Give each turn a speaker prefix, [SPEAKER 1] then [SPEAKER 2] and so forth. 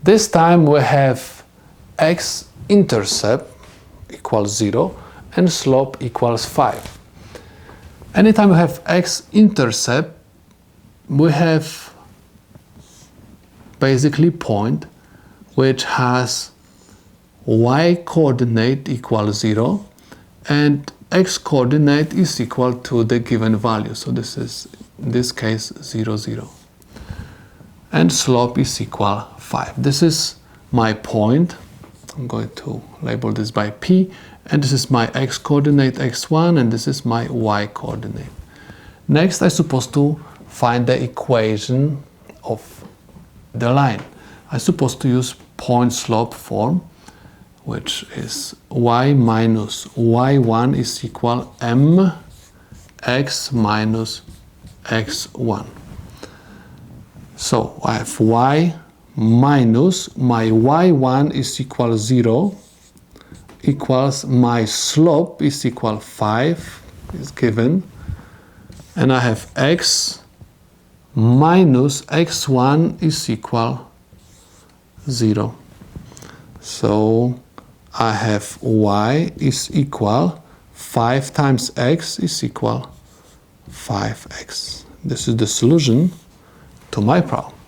[SPEAKER 1] This time we have X-intercept equals 0 and slope equals 5. Anytime we have X-intercept, we have basically point which has y coordinate equals 0 and x coordinate is equal to the given value. So this is, in this case, 0, 0. And slope is equal 5. This is my point. I'm going to label this by P. And this is my x coordinate, x1, and this is my y coordinate. Next, I'm supposed to find the equation of the line. I'm supposed to use point slope form, which is y minus y1 is equal mx minus x1. So I have y minus my y1 is equal 0 equals my slope is equal 5 is given, and I have x minus x1 is equal 0. So I have y is equal 5 times x is equal 5x. This is the solution to my problem.